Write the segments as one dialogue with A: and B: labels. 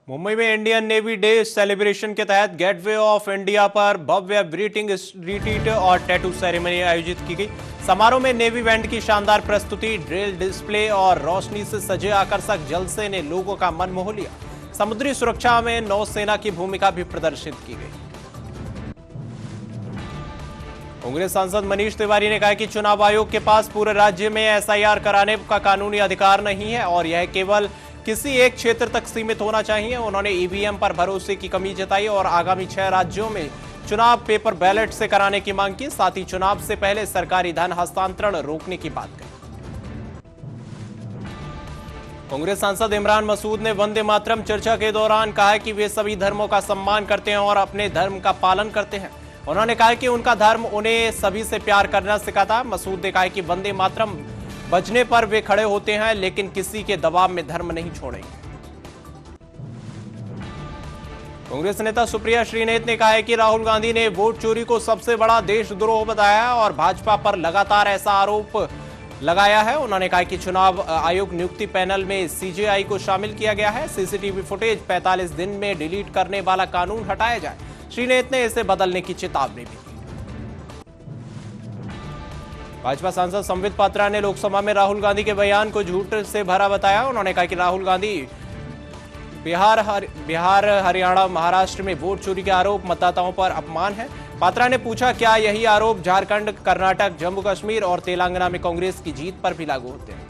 A: मुंबई में Indian navy day celebration के तहत गेटवे ऑफ इंडिया पर भव्य ग्रीटिंग रिट्रीट और टैटू सेरेमनी आयोजित की गई। समारोह में नेवी बैंड की शानदार प्रस्तुति, ड्रिल डिस्प्ले और रोशनी से सजे आकर्षक जलसे ने लोगों का मन मोह लिया। समुद्री सुरक्षा में नौसेना की भूमिका भी प्रदर्शित की गई। कांग्रेस सांसद मनीष तिवारी ने कहा कि चुनाव आयोग के पास पूरे राज्य में एसआईआर कराने का कानूनी अधिकार नहीं है और यह केवल किसी एक क्षेत्र तक सीमित होना चाहिए। उन्होंने ईवीएम पर भरोसे की कमी जताई और आगामी 6 राज्यों में चुनाव पेपर बैलेट से कराने की मांग की। साथ ही चुनाव से पहले सरकारी धन हस्तांतरण रोकने की बात कही। कांग्रेस सांसद इमरान मसूद ने वंदे मातरम चर्चा के दौरान कहा कि वे सभी धर्मों का सम्मान करते हैं और अपने धर्म का पालन करते हैं। उन्होंने कहा कि उनका धर्म उन्हें सभी से प्यार करना सिखाता। मसूद ने कहा कि वंदे मातरम बजने पर वे खड़े होते हैं लेकिन किसी के दबाव में धर्म नहीं छोड़ेंगे। कांग्रेस नेता सुप्रिया श्रीनेत ने कहा है कि राहुल गांधी ने वोट चोरी को सबसे बड़ा देशद्रोह बताया और भाजपा पर लगातार ऐसा आरोप लगाया है। उन्होंने कहा कि चुनाव आयोग नियुक्ति पैनल में सीजेआई को शामिल किया गया है। सीसीटीवी फुटेज 45 दिन में डिलीट करने वाला कानून हटाया जाए। श्रीनेत ने इसे बदलने की चेतावनी भी दी। भाजपा सांसद संबित पात्रा ने लोकसभा में राहुल गांधी के बयान को झूठ से भरा बताया। उन्होंने कहा कि राहुल गांधी बिहार, हरियाणा, महाराष्ट्र में वोट चोरी के आरोप मतदाताओं पर अपमान है। पात्रा ने पूछा, क्या यही आरोप झारखंड, कर्नाटक, जम्मू कश्मीर और तेलंगाना में कांग्रेस की जीत पर भी लागू होते हैं?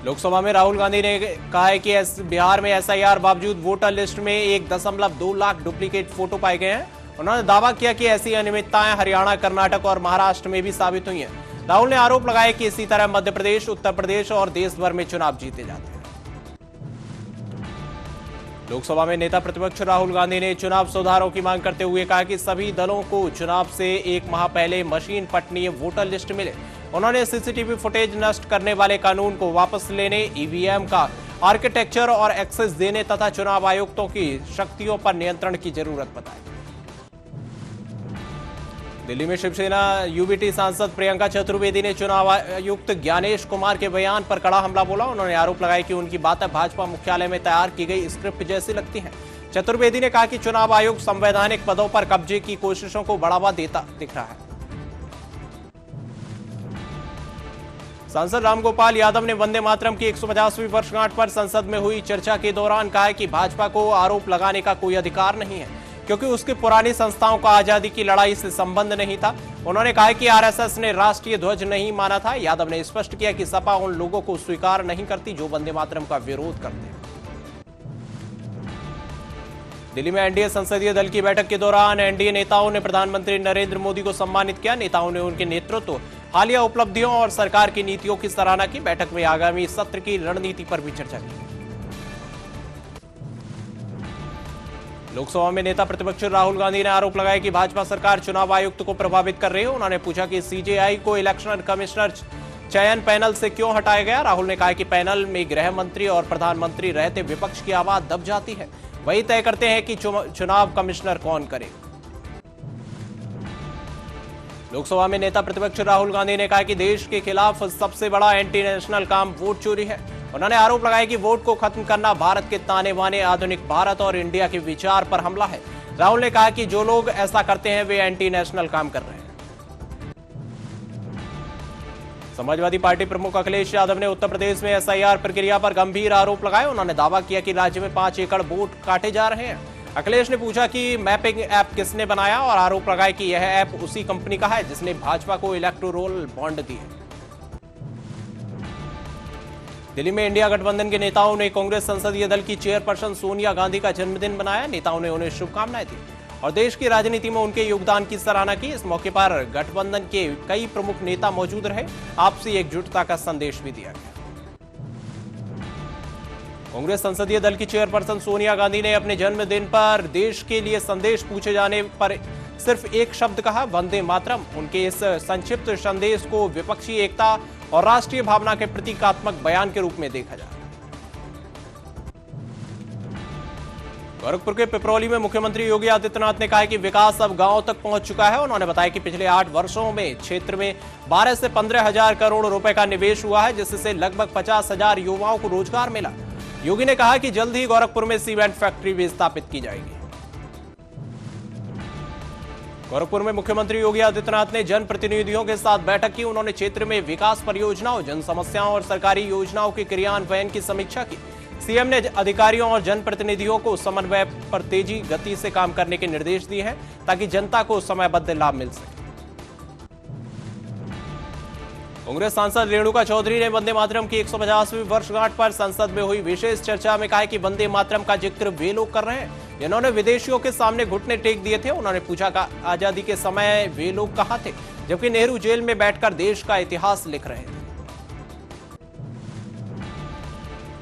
A: लोकसभा में राहुल गांधी ने कहा है कि बिहार में एसआईआर बावजूद वोटर लिस्ट में 1.2 लाख डुप्लीकेट फोटो पाए गए हैं। उन्होंने दावा किया कि ऐसी अनियमितताएं हरियाणा, कर्नाटक और महाराष्ट्र में भी साबित हुई हैं। राहुल ने आरोप लगाया कि इसी तरह मध्य प्रदेश, उत्तर प्रदेश और देश भर में चुनाव जीते जाते हैं। लोकसभा में नेता प्रतिपक्ष राहुल गांधी ने चुनाव सुधारों की मांग करते हुए कहा कि सभी दलों को चुनाव से 1 माह पहले मशीन पठनीय वोटर लिस्ट मिले। उन्होंने सीसीटीवी फुटेज नष्ट करने वाले कानून को वापस लेने, ईवीएम का आर्किटेक्चर और एक्सेस देने तथा चुनाव आयुक्तों की शक्तियों पर नियंत्रण की जरूरत बताई। दिल्ली में शिवसेना यूबीटी सांसद प्रियंका चतुर्वेदी ने चुनाव आयुक्त ज्ञानेश कुमार के बयान पर कड़ा हमला बोला। उन्होंने आरोप लगाया कि उनकी बातें भाजपा मुख्यालय में तैयार की गई स्क्रिप्ट जैसी लगती हैं। चतुर्वेदी ने कहा कि चुनाव आयोग संवैधानिक पदों पर कब्जे की कोशिशों को बढ़ावा देता दिख रहा है। सांसद रामगोपाल यादव ने वंदे मातरम की 150वीं वर्षगांठ पर संसद में हुई चर्चा के दौरान कहा कि भाजपा को आरोप लगाने का कोई अधिकार नहीं है क्योंकि उसकी पुरानी संस्थाओं का आजादी की लड़ाई से संबंध नहीं था। उन्होंने कहा कि आरएसएस ने राष्ट्रीय ध्वज नहीं माना था। यादव ने स्पष्ट किया कि सपा उन लोगों को स्वीकार नहीं करती जो वंदे मातरम का विरोध करते हैं। दिल्ली में एनडीए संसदीय दल की बैठक के दौरान एनडीए नेताओं ने प्रधानमंत्री नरेंद्र मोदी को सम्मानित किया। नेताओं ने उनके नेतृत्व, हालिया उपलब्धियों और सरकार की नीतियों की सराहना की। बैठक में आगामी सत्र की रणनीति पर भी चर्चा की। लोकसभा में नेता प्रतिपक्ष राहुल गांधी ने आरोप लगाया कि भाजपा सरकार चुनाव आयुक्त को प्रभावित कर रही है। उन्होंने पूछा कि सीजेआई को इलेक्शन कमिश्नर चयन पैनल से क्यों हटाया गया। राहुल ने कहा कि पैनल में गृह मंत्री और प्रधानमंत्री रहते विपक्ष की आवाज दब जाती है, वही तय करते हैं कि चुनाव कमिश्नर कौन करे। लोकसभा में नेता प्रतिपक्ष राहुल गांधी ने कहा कि देश के खिलाफ सबसे बड़ा एंटी नेशनल काम वोट चोरी है। उन्होंने आरोप लगाया कि वोट को खत्म करना भारत के ताने बाने, आधुनिक भारत और इंडिया के विचार पर हमला है। राहुल ने कहा कि जो लोग ऐसा करते हैं वे एंटी नेशनल काम कर रहे हैं। समाजवादी पार्टी प्रमुख अखिलेश यादव ने उत्तर प्रदेश में एसआईआर प्रक्रिया पर गंभीर आरोप लगाए। उन्होंने दावा किया कि राज्य में 5 एकड़ वोट काटे जा रहे हैं। अखिलेश ने पूछा कि मैपिंग ऐप किसने बनाया और आरोप लगाया कि यह ऐप उसी कंपनी का है जिसने भाजपा को इलेक्टोरल बॉन्ड दिए। दिल्ली में इंडिया गठबंधन के नेताओं ने कांग्रेस संसदीय दल की चेयरपर्सन सोनिया गांधी का जन्मदिन मनाया। नेताओं ने उन्हें शुभकामनाएं दी और देश की राजनीति में उनके योगदान की सराहना की। इस मौके पर गठबंधन के कई प्रमुख नेता मौजूद रहे। आपसी एकजुटता का संदेश भी दिया गया। कांग्रेस संसदीय दल की चेयरपर्सन सोनिया गांधी ने अपने जन्मदिन पर देश के लिए संदेश पूछे जाने पर सिर्फ एक शब्द कहा, वंदे मातरम। उनके इस संक्षिप्त संदेश को विपक्षी एकता और राष्ट्रीय भावना के प्रतीकात्मक बयान के रूप में देखा जाए। गोरखपुर के पिपरौली में मुख्यमंत्री योगी आदित्यनाथ ने कहा कि विकास अब गांव तक पहुंच चुका है। उन्होंने बताया कि पिछले 8 वर्षों में क्षेत्र में 12 से 15 हजार करोड़ रुपए का निवेश हुआ है, जिससे लगभग 50,000 युवाओं को रोजगार मिला। योगी ने कहा कि जल्द ही गोरखपुर में सीमेंट फैक्ट्री भी स्थापित की जाएगी। गोरखपुर में मुख्यमंत्री योगी आदित्यनाथ ने जनप्रतिनिधियों के साथ बैठक की। उन्होंने क्षेत्र में विकास परियोजनाओं, जन समस्याओं और सरकारी योजनाओं के क्रियान्वयन की समीक्षा की। सीएम ने अधिकारियों और जनप्रतिनिधियों को समन्वय पर तेजी गति से काम करने के निर्देश दिए हैं ताकि जनता को समयबद्ध लाभ मिल सके। कांग्रेस सांसद रेणुका चौधरी ने वंदे मातरम की 150वीं वर्षगांठ पर संसद में हुई विशेष चर्चा में कहा कि वंदे मातरम का जिक्र वे लोग कर रहे हैं जिन्होंने विदेशियों के सामने घुटने टेक दिए थे। उन्होंने पूछा कि आजादी के समय वे लोग कहां थे जबकि नेहरू जेल में बैठकर देश का इतिहास लिख रहे थे।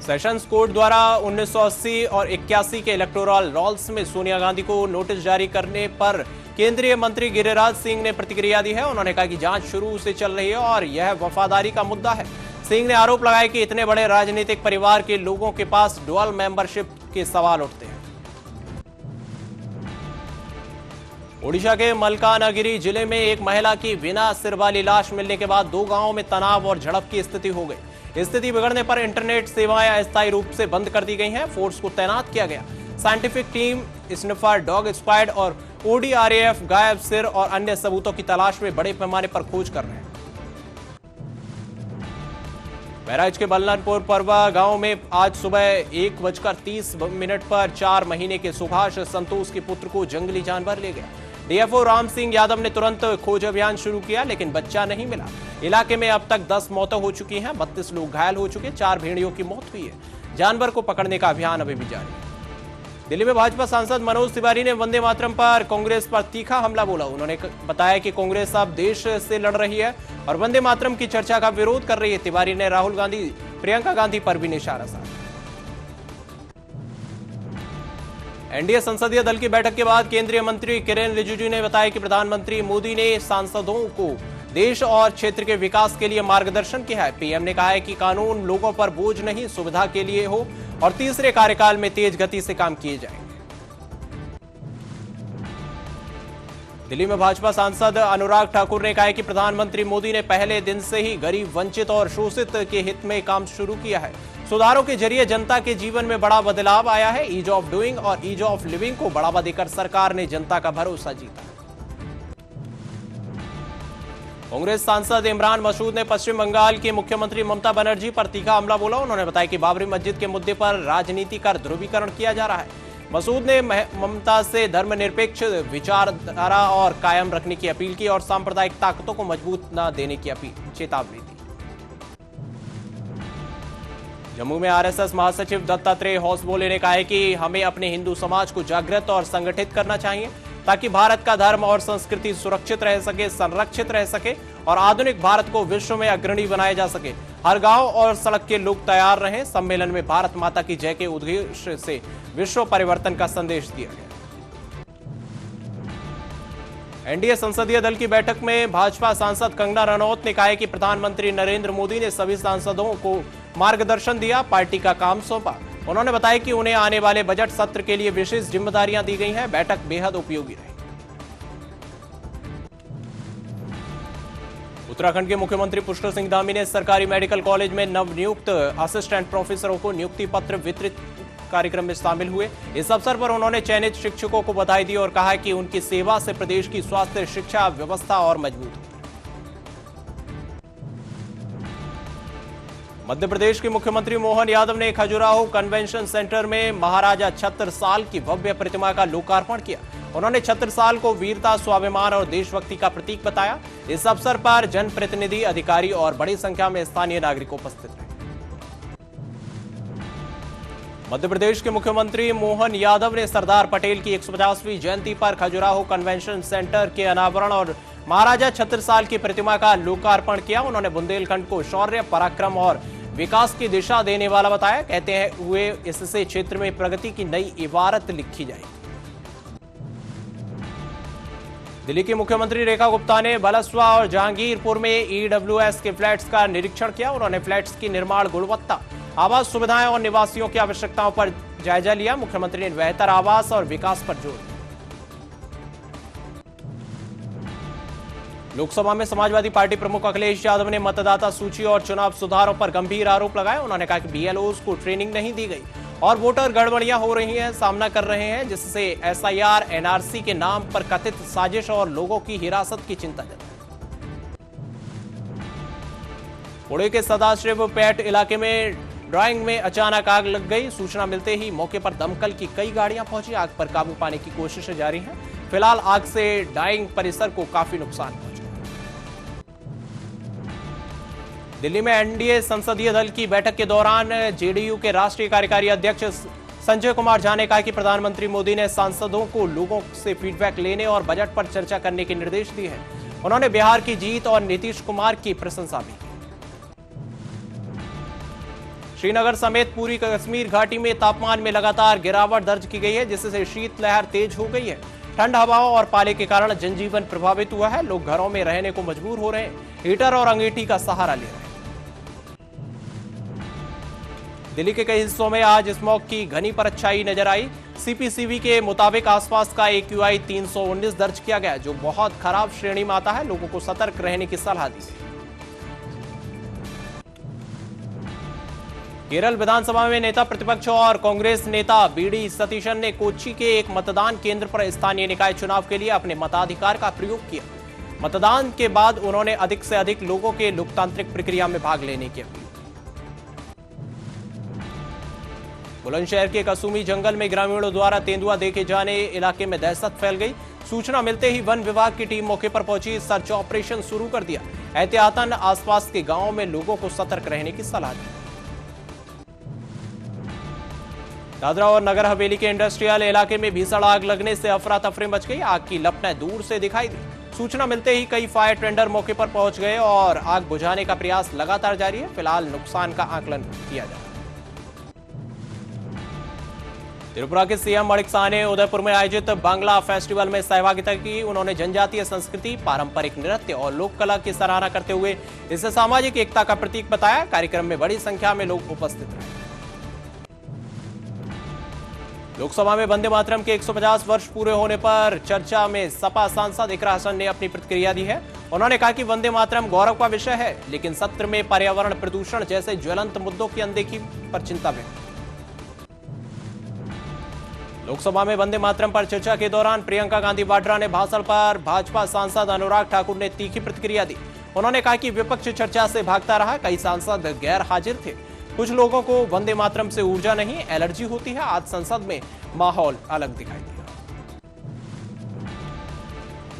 A: सेशंस कोर्ट द्वारा 1980 और 81 के इलेक्टोरल रॉल्स में सोनिया गांधी को नोटिस जारी करने पर केंद्रीय मंत्री गिरिराज सिंह ने प्रतिक्रिया दी है। उन्होंने कहा कि जांच शुरू से चल रही है और यह वफादारी का मुद्दा है। सिंह ने आरोप लगाया कि इतने बड़े राजनीतिक परिवार के लोगों के पास डुअल मेंबरशिप के सवाल उठते हैं। ओडिशा के मलकानगिरी जिले में एक महिला की बिना सिर वाली लाश मिलने के बाद दो गांवों में तनाव और झड़प की स्थिति हो गई। स्थिति बिगड़ने पर इंटरनेट सेवाएं अस्थायी रूप से बंद कर दी गई हैं। फोर्स को तैनात किया गया। Scientific team, sniffer dog squad और ओडीआरएफ गायब सिर और अन्य सबूतों की तलाश में बड़े पैमाने पर खोज कर रहे हैं। बहराइच के बल्लनपुर परवा गांव में आज सुबह 1:30 पर 4 महीने के सुभाष संतोष के पुत्र को जंगली जानवर ले गया। डीएफओ राम सिंह यादव ने तुरंत खोज अभियान शुरू किया लेकिन बच्चा नहीं मिला। इलाके में अब तक 10 मौतें हो चुकी हैं, 32 लोग घायल हो चुके, 4 भेड़ियों की मौत हुई है। जानवर को पकड़ने का अभियान अभी भी जारी है। दिल्ली में भाजपा सांसद मनोज तिवारी ने वंदे मातरम पर कांग्रेस पर तीखा हमला बोला। उन्होंने बताया कि कांग्रेस अब देश से लड़ रही है और वंदे मातरम की चर्चा का विरोध कर रही है। तिवारी ने राहुल गांधी, प्रियंका गांधी पर भी निशाना साधा। एनडीए संसदीय दल की बैठक के बाद केंद्रीय मंत्री किरेन रिजिजू ने बताया कि प्रधानमंत्री मोदी ने सांसदों को देश और क्षेत्र के विकास के लिए मार्गदर्शन किया है। पीएम ने कहा है कि कानून लोगों पर बोझ नहीं, सुविधा के लिए हो और तीसरे कार्यकाल में तेज गति से काम किए जाएंगे। दिल्ली में भाजपा सांसद अनुराग ठाकुर ने कहा है कि प्रधानमंत्री मोदी ने पहले दिन से ही गरीब, वंचित और शोषित के हित में काम शुरू किया है। सुधारों के जरिए जनता के जीवन में बड़ा बदलाव आया है। ईज ऑफ डूइंग और ईज ऑफ लिविंग को बढ़ावा देकर सरकार ने जनता का भरोसा जीता है। कांग्रेस सांसद इमरान मसूद ने पश्चिम बंगाल की मुख्यमंत्री ममता बनर्जी पर तीखा हमला बोला। उन्होंने बताया कि बाबरी मस्जिद के मुद्दे पर राजनीति कर ध्रुवीकरण किया जा रहा है। मसूद ने ममता से धर्मनिरपेक्ष विचारधारा और कायम रखने की अपील की और सांप्रदायिक ताकतों को मजबूत न देने की चेतावनी दी। जम्मू में आरएसएस महासचिव दत्तात्रेय होसबोले ने कहा है कि हमें अपने हिंदू समाज को जागृत और संगठित करना चाहिए ताकि भारत का धर्म और संस्कृति सुरक्षित रह सके, संरक्षित रह सके और आधुनिक भारत को विश्व में अग्रणी बनाया जा सके। हर गांव और सड़क के लोग तैयार रहें। सम्मेलन में भारत माता की जय के उद्देश्य से विश्व परिवर्तन का संदेश दिया गया। एनडीए संसदीय दल की बैठक में भाजपा सांसद कंगना रनौत ने कहा है कि प्रधानमंत्री नरेंद्र मोदी ने सभी सांसदों को मार्गदर्शन दिया, पार्टी का काम सौंपा। उन्होंने बताया कि उन्हें आने वाले बजट सत्र के लिए विशेष जिम्मेदारियां दी गई हैं। बैठक बेहद उपयोगी रही। उत्तराखंड के मुख्यमंत्री पुष्कर सिंह धामी ने सरकारी मेडिकल कॉलेज में नवनियुक्त असिस्टेंट प्रोफेसरों को नियुक्ति पत्र वितरित कार्यक्रम में शामिल हुए। इस अवसर पर उन्होंने चयनित शिक्षकों को बधाई दी और कहा कि उनकी सेवा से प्रदेश की स्वास्थ्य शिक्षा व्यवस्था और मजबूत हो। मध्य प्रदेश के मुख्यमंत्री मोहन यादव ने खजुराहो कन्वेंशन सेंटर में महाराजा छत्रसाल की भव्य प्रतिमा का लोकार्पण किया। उन्होंने छत्रसाल को वीरता, स्वाभिमान और देशभक्ति का प्रतीक बताया। इस अवसर पर जनप्रतिनिधि, अधिकारी और बड़ी संख्या में स्थानीय नागरिक उपस्थित रहे। मध्य प्रदेश के मुख्यमंत्री मोहन यादव ने सरदार पटेल की 150वीं जयंती पर खजुराहो कन्वेंशन सेंटर के अनावरण और महाराजा छत्रसाल की प्रतिमा का लोकार्पण किया। उन्होंने बुंदेलखंड को शौर्य, पराक्रम और विकास की दिशा देने वाला बताया। कहते हैं हुए इससे क्षेत्र में प्रगति की नई इबारत लिखी जाएगी। दिल्ली की मुख्यमंत्री रेखा गुप्ता ने बलसवा और जहांगीरपुर में ईडब्ल्यूएस के फ्लैट्स का निरीक्षण किया। उन्होंने फ्लैट्स की निर्माण गुणवत्ता, आवास सुविधाएं और निवासियों की आवश्यकताओं पर जायजा लिया। मुख्यमंत्री ने बेहतर आवास और विकास पर जोर दिया। लोकसभा में समाजवादी पार्टी प्रमुख अखिलेश यादव ने मतदाता सूची और चुनाव सुधारों पर गंभीर आरोप लगाए। उन्होंने कहा कि बीएलओज को ट्रेनिंग नहीं दी गई और वोटर गड़बड़ियां हो रही हैं, सामना कर रहे हैं, जिससे एसआईआर, एनआरसी के नाम पर कथित साजिश और लोगों की हिरासत की चिंता जताई। पुणे के सदाशिव पेट इलाके में ड्राइंग में अचानक आग लग गई। सूचना मिलते ही मौके पर दमकल की कई गाड़ियां पहुंची। आग पर काबू पाने की कोशिशें जारी हैं। फिलहाल आग से डाइंग परिसर को काफी नुकसान पहुंचा। दिल्ली में एनडीए संसदीय दल की बैठक के दौरान जेडीयू के राष्ट्रीय कार्यकारी अध्यक्ष संजय कुमार झा ने कहा कि प्रधानमंत्री मोदी ने सांसदों को लोगों से फीडबैक लेने और बजट पर चर्चा करने के निर्देश दिए हैं। उन्होंने बिहार की जीत और नीतीश कुमार की प्रशंसा भी की। श्रीनगर समेत पूरी कश्मीर घाटी में तापमान में लगातार गिरावट दर्ज की गई है, जिससे शीतलहर तेज हो गई है। ठंड हवाओं और पाले के कारण जनजीवन प्रभावित हुआ है। लोग घरों में रहने को मजबूर हो रहे हैं, हीटर और अंगीठी का सहारा ले रहे हैं। दिल्ली के कई हिस्सों में आज स्मॉग की घनी परत छाई नजर आई। सीपीसीबी के मुताबिक आसपास का AQI 319 दर्ज किया गया, जो बहुत खराब श्रेणी में आता है। लोगों को सतर्क रहने की सलाह दी गई। केरल विधानसभा में नेता प्रतिपक्ष और कांग्रेस नेता बीडी सतीशन ने कोच्चि के एक मतदान केंद्र पर स्थानीय निकाय चुनाव के लिए अपने मताधिकार का प्रयोग किया। मतदान के बाद उन्होंने अधिक से अधिक लोगों के लोकतांत्रिक प्रक्रिया में भाग लेने की अपील की। बुलंदशहर के कसुमी जंगल में ग्रामीणों द्वारा तेंदुआ देखे जाने इलाके में दहशत फैल गई। सूचना मिलते ही वन विभाग की टीम मौके पर पहुंची, सर्च ऑपरेशन शुरू कर दिया। एहतियातन आसपास के गांवों में लोगों को सतर्क रहने की सलाह दी। दादरा और नगर हवेली के इंडस्ट्रियल इलाके में भीषण आग लगने से अफरा तफरी मच गई। आग की लपटें दूर से दिखाई दी। सूचना मिलते ही कई फायर टेंडर मौके पर पहुंच गए और आग बुझाने का प्रयास लगातार जारी है। फिलहाल नुकसान का आकलन किया जा रहा है। त्रिपुरा के सीएम माणिक साह ने उदयपुर में आयोजित बांग्ला फेस्टिवल में सहभागिता की। उन्होंने जनजातीय संस्कृति, पारंपरिक नृत्य और लोक कला की सराहना करते हुए इसे सामाजिक एकता का प्रतीक बताया। कार्यक्रम में बड़ी संख्या में लोग उपस्थित रहे। लोकसभा में वंदे मातरम के 150 वर्ष पूरे होने पर चर्चा में सपा सांसद इकरा हसन ने अपनी प्रतिक्रिया दी है। उन्होंने कहा कि वंदे मातरम गौरव का विषय है, लेकिन सत्र में पर्यावरण प्रदूषण जैसे ज्वलंत मुद्दों की अनदेखी पर चिंता व्यक्त। लोकसभा में वंदे मातरम पर चर्चा के दौरान प्रियंका गांधी वाड्रा ने भाषण पर भाजपा सांसद अनुराग ठाकुर ने तीखी प्रतिक्रिया दी। उन्होंने कहा कि विपक्ष चर्चा से भागता रहा, कई सांसद गैर हाजिर थे। कुछ लोगों को वंदे मातरम से ऊर्जा नहीं, एलर्जी होती है। आज संसद में माहौल अलग दिखाई दिया।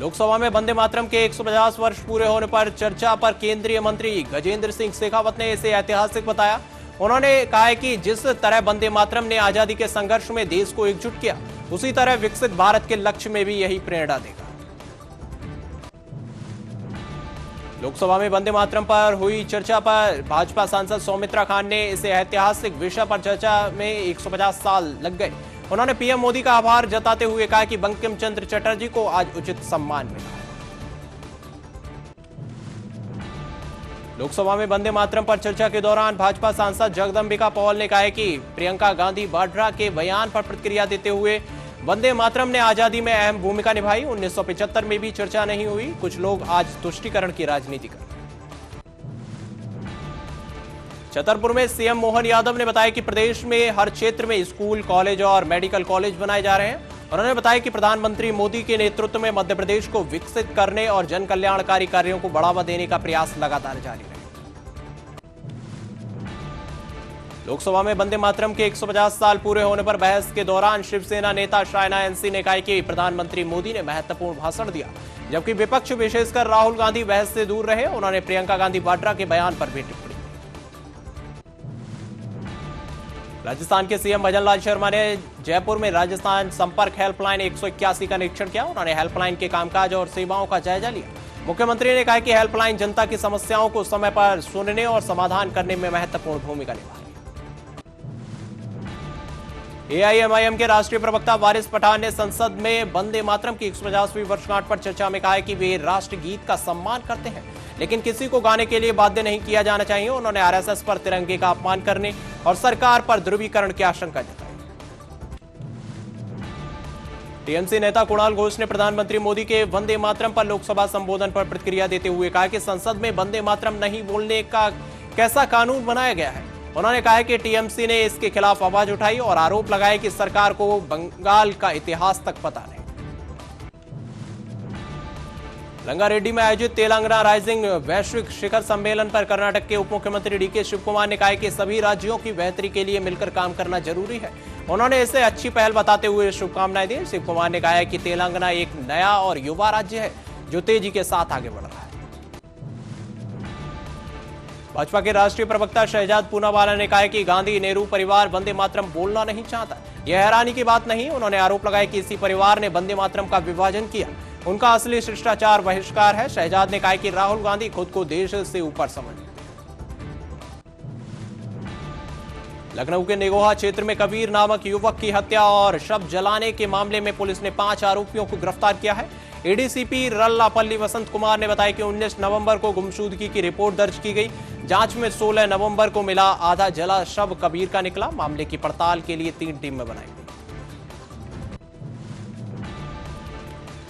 A: लोकसभा में वंदे मातरम के 150 वर्ष पूरे होने पर चर्चा पर केंद्रीय मंत्री गजेंद्र सिंह शेखावत ने इसे ऐतिहासिक बताया। उन्होंने कहा है कि जिस तरह वंदे मातरम ने आजादी के संघर्ष में देश को एकजुट किया, उसी तरह विकसित भारत के लक्ष्य में भी यही प्रेरणा देगा। लोकसभा में वंदे मातरम पर हुई चर्चा पर भाजपा सांसद सौमित्रा खान ने इसे ऐतिहासिक विषय पर चर्चा में 150 साल लग गए। उन्होंने पीएम मोदी का आभार जताते हुए कहा कि बंकिम चंद्र चटर्जी को आज उचित सम्मान मिला। लोकसभा में वंदे मातरम पर चर्चा के दौरान भाजपा सांसद जगदंबिका पॉल ने कहा कि प्रियंका गांधी वाड्रा के बयान पर प्रतिक्रिया देते हुए वंदे मातरम ने आजादी में अहम भूमिका निभाई। 1975 में भी चर्चा नहीं हुई। कुछ लोग आज तुष्टीकरण की राजनीति कर रहे हैं। छतरपुर में सीएम मोहन यादव ने बताया कि प्रदेश में हर क्षेत्र में स्कूल, कॉलेज और मेडिकल कॉलेज बनाए जा रहे हैं। उन्होंने बताया कि प्रधानमंत्री मोदी के नेतृत्व में मध्य प्रदेश को विकसित करने और जन कल्याणकारी कार्यों को बढ़ावा देने का प्रयास लगातार जारी है। लोकसभा में वंदे मातरम के 150 साल पूरे होने पर बहस के दौरान शिवसेना नेता शायना एनसी ने कहा कि प्रधानमंत्री मोदी ने महत्वपूर्ण भाषण दिया, जबकि विपक्ष विशेषकर राहुल गांधी बहस से दूर रहे। उन्होंने प्रियंका गांधी वाड्रा के बयान पर भी टिप्पणी। राजस्थान के सीएम भजन लाल शर्मा ने जयपुर में राजस्थान संपर्क हेल्पलाइन 181 का निरीक्षण किया। उन्होंने हेल्पलाइन के कामकाज और सेवाओं का जायजा लिया। मुख्यमंत्री ने कहा कि हेल्पलाइन जनता की समस्याओं को समय पर सुनने और समाधान करने में महत्वपूर्ण भूमिका निभा रही है। एआईएमआईएम के राष्ट्रीय प्रवक्ता वारिस पठान ने संसद में वंदे मातरम की 150वीं वर्षगांठ पर चर्चा में कहा है कि वे राष्ट्रगीत का सम्मान करते हैं, लेकिन किसी को गाने के लिए बाध्य नहीं किया जाना चाहिए। उन्होंने आरएसएस पर तिरंगे का अपमान करने और सरकार पर ध्रुवीकरण की आशंका जताई। टीएमसी नेता कुणाल घोष ने प्रधानमंत्री मोदी के वंदे मातरम पर लोकसभा संबोधन पर प्रतिक्रिया देते हुए कहा कि संसद में वंदे मातरम नहीं बोलने का कैसा कानून बनाया गया है। उन्होंने कहा कि टीएमसी ने इसके खिलाफ आवाज उठाई और आरोप लगाए कि सरकार को बंगाल का इतिहास तक पता नहीं। रंगारेड्डी में आयोजित तेलंगाना राइजिंग वैश्विक शिखर सम्मेलन पर कर्नाटक के उप मुख्यमंत्री डीके शिव कुमार ने कहा कि सभी राज्यों की बेहतरी के लिए मिलकर काम करना जरूरी है। उन्होंने इसे अच्छी पहल बताते हुए शुभकामनाएं दी। शिव कुमार ने कहा कि तेलंगाना एक नया और युवा राज्य है जो तेजी के साथ आगे बढ़ रहा है। भाजपा के राष्ट्रीय प्रवक्ता शहजाद पूनावाला ने कहा कि गांधी नेहरू परिवार वंदे मातरम बोलना नहीं चाहता। यह हैरानी की बात नहीं। उन्होंने आरोप लगाया कि इसी परिवार ने वंदे मातरम का विभाजन किया। उनका असली शिष्टाचार बहिष्कार है। शहजाद ने कहा कि राहुल गांधी खुद को देश से ऊपर समझते हैं। लखनऊ के नेगोहा क्षेत्र में कबीर नामक युवक की हत्या और शव जलाने के मामले में पुलिस ने 5 आरोपियों को गिरफ्तार किया है। एडीसीपी रल्लापल्ली वसंत कुमार ने बताया कि 19 नवंबर को गुमशुदगी की रिपोर्ट दर्ज की गई। जांच में 16 नवंबर को मिला आधा जला शव कबीर का निकला। मामले की पड़ताल के लिए 3 टीमें बनाई गई।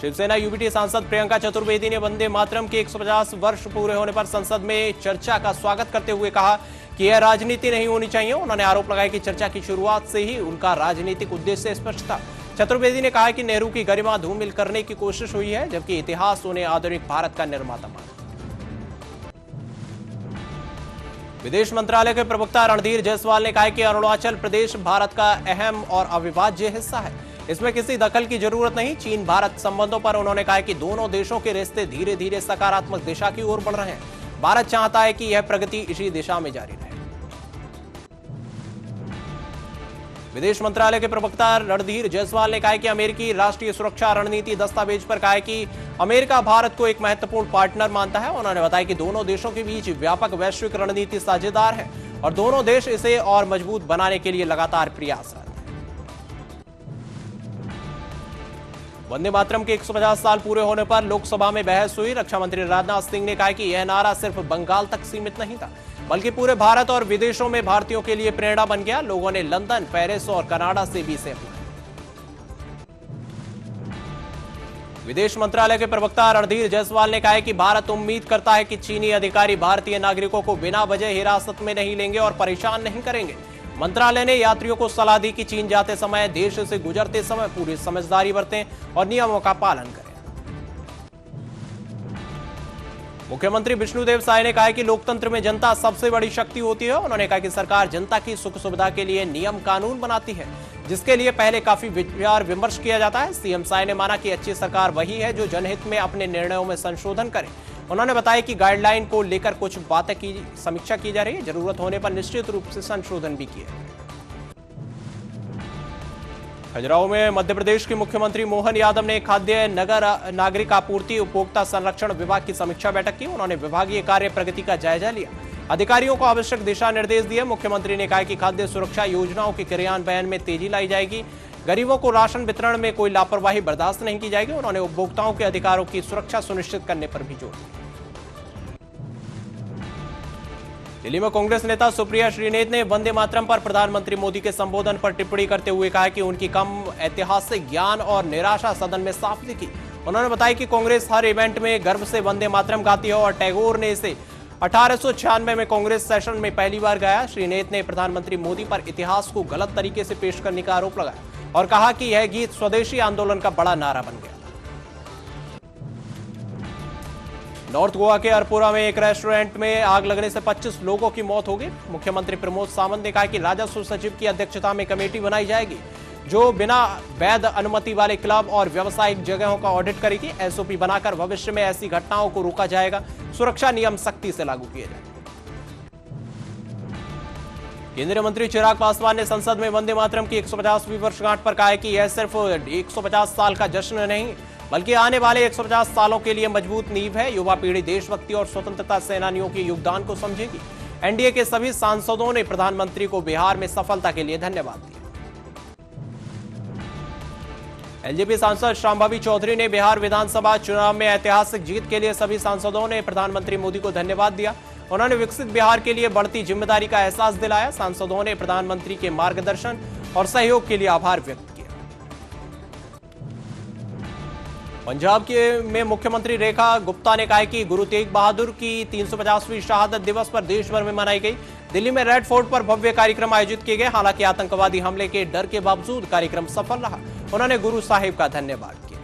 A: शिवसेना यूबीटी सांसद प्रियंका चतुर्वेदी ने वंदे मातरम के 150 वर्ष पूरे होने पर संसद में चर्चा का स्वागत करते हुए कहा कि यह राजनीति नहीं होनी चाहिए। उन्होंने आरोप लगाया कि चर्चा की शुरुआत से ही उनका राजनीतिक उद्देश्य स्पष्ट था। चतुर्वेदी ने कहा कि नेहरू की गरिमा धूमिल करने की कोशिश हुई है, जबकि इतिहास उन्हें आधुनिक भारत का निर्माता माना। विदेश मंत्रालय के प्रवक्ता रणधीर जायसवाल ने कहा कि अरुणाचल प्रदेश भारत का अहम और अविभाज्य हिस्सा है। इसमें किसी दखल की जरूरत नहीं। चीन भारत संबंधों पर उन्होंने कहा कि दोनों देशों के रिश्ते धीरे धीरे सकारात्मक दिशा की ओर बढ़ रहे हैं। भारत चाहता है कि यह प्रगति इसी दिशा में जारी रहे। विदेश मंत्रालय के प्रवक्ता रणधीर जायसवाल ने कहा कि अमेरिकी राष्ट्रीय सुरक्षा रणनीति दस्तावेज पर कहा कि अमेरिका भारत को एक महत्वपूर्ण पार्टनर मानता है। उन्होंने बताया कि दोनों देशों के बीच व्यापक वैश्विक रणनीति साझेदार है और दोनों देश इसे और मजबूत बनाने के लिए लगातार प्रयासरत हैं। वंदे मातरम के 150 साल पूरे होने पर लोकसभा में बहस हुई। रक्षा मंत्री राजनाथ सिंह ने कहा कि यह नारा सिर्फ बंगाल तक सीमित नहीं था, बल्कि पूरे भारत और विदेशों में भारतीयों के लिए प्रेरणा बन गया। लोगों ने लंदन, पेरिस और कनाडा से भी इसे अपनाया। विदेश मंत्रालय के प्रवक्ता रणधीर जायसवाल ने कहा कि भारत उम्मीद करता है कि चीनी अधिकारी भारतीय नागरिकों को बिना वजह हिरासत में नहीं लेंगे और परेशान नहीं करेंगे। मंत्रालय ने यात्रियों को सलाह दी कि चीन जाते समय, देश से गुजरते समय पूरी समझदारी बरतें और नियमों का पालन करें। मुख्यमंत्री विष्णुदेव साय ने कहा कि लोकतंत्र में जनता सबसे बड़ी शक्ति होती है। उन्होंने कहा कि सरकार जनता की सुख सुविधा के लिए नियम कानून बनाती है, जिसके लिए पहले काफी विचार विमर्श किया जाता है। सीएम साय ने माना कि अच्छी सरकार वही है जो जनहित में अपने निर्णयों में संशोधन करे। उन्होंने बताया कि गाइडलाइन को लेकर कुछ बातें की समीक्षा की जा रही है। जरूरत होने पर निश्चित रूप से संशोधन भी किए। खजुराहो में मध्य प्रदेश के मुख्यमंत्री मोहन यादव ने खाद्य नगर नागरिक आपूर्ति उपभोक्ता संरक्षण विभाग की समीक्षा बैठक की। उन्होंने विभागीय कार्य प्रगति का जायजा लिया, अधिकारियों को आवश्यक दिशा निर्देश दिए। मुख्यमंत्री ने कहा कि खाद्य सुरक्षा योजनाओं के क्रियान्वयन में तेजी लाई जाएगी। गरीबों को राशन वितरण में कोई लापरवाही बर्दाश्त नहीं की जाएगी। उन्होंने उपभोक्ताओं के अधिकारों की सुरक्षा सुनिश्चित करने पर भी जोर दिया। दिल्ली में कांग्रेस नेता सुप्रिया श्रीनेत ने वंदे मातरम पर प्रधानमंत्री मोदी के संबोधन पर टिप्पणी करते हुए कहा कि उनकी कम ऐतिहासिक ज्ञान और निराशा सदन में साफ दिखी। उन्होंने बताया कि कांग्रेस हर इवेंट में गर्व से वंदे मातरम गाती है और टैगोर ने इसे 1896 में कांग्रेस सेशन में पहली बार गाया। श्रीनेत ने प्रधानमंत्री मोदी पर इतिहास को गलत तरीके से पेश करने का आरोप लगाया और कहा कि यह गीत स्वदेशी आंदोलन का बड़ा नारा बन गया। नॉर्थ गोवा के अरपुरा में एक रेस्टोरेंट में आग लगने से 25 लोगों की मौत हो गई। मुख्यमंत्री प्रमोद सावंत ने कहा कि राजस्व सचिव की अध्यक्षता में कमेटी बनाई जाएगी जो बिना वैध अनुमति वाले क्लब और व्यावसायिक जगहों का ऑडिट करेगी। एसओपी बनाकर भविष्य में ऐसी घटनाओं को रोका जाएगा। सुरक्षा नियम सख्ती से लागू किए जाएंगे। केंद्रीय मंत्री चिराग पासवान ने संसद में वंदे मातरम की 150वीं वर्षगांठ पर कहा है कि यह सिर्फ 150 साल का जश्न नहीं, बल्कि आने वाले 150 सालों के लिए मजबूत नींव है। युवा पीढ़ी देशभक्ति और स्वतंत्रता सेनानियों के योगदान को समझेगी। एनडीए के सभी सांसदों ने प्रधानमंत्री को बिहार में सफलता के लिए धन्यवाद दिया। एलजेपी सांसद शांभवी चौधरी ने बिहार विधानसभा चुनाव में ऐतिहासिक जीत के लिए सभी सांसदों ने प्रधानमंत्री मोदी को धन्यवाद दिया। उन्होंने विकसित बिहार के लिए बढ़ती जिम्मेदारी का एहसास दिलाया। सांसदों ने प्रधानमंत्री के मार्गदर्शन और सहयोग के लिए आभार व्यक्त किया। पंजाब के में मुख्यमंत्री रेखा गुप्ता ने कहा कि गुरु तेग बहादुर की 350वीं शहादत दिवस पर देश भर में मनाई गई। दिल्ली में रेड फोर्ट पर भव्य कार्यक्रम आयोजित किए गए। हालांकि आतंकवादी हमले के डर के बावजूद कार्यक्रम सफल रहा। उन्होंने गुरु साहिब का धन्यवाद किया।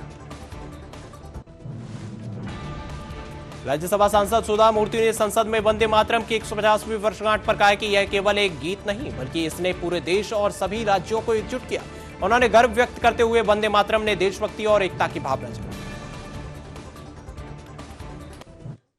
A: राज्यसभा सांसद सुधा मूर्ति ने संसद में वंदे मातरम की 150वीं वर्षगांठ पर कहा कि यह केवल एक गीत नहीं बल्कि इसने पूरे देश और सभी राज्यों को एकजुट किया। उन्होंने गर्व व्यक्त करते हुए वंदे मातरम ने देशभक्ति और एकता की भावना जगाई।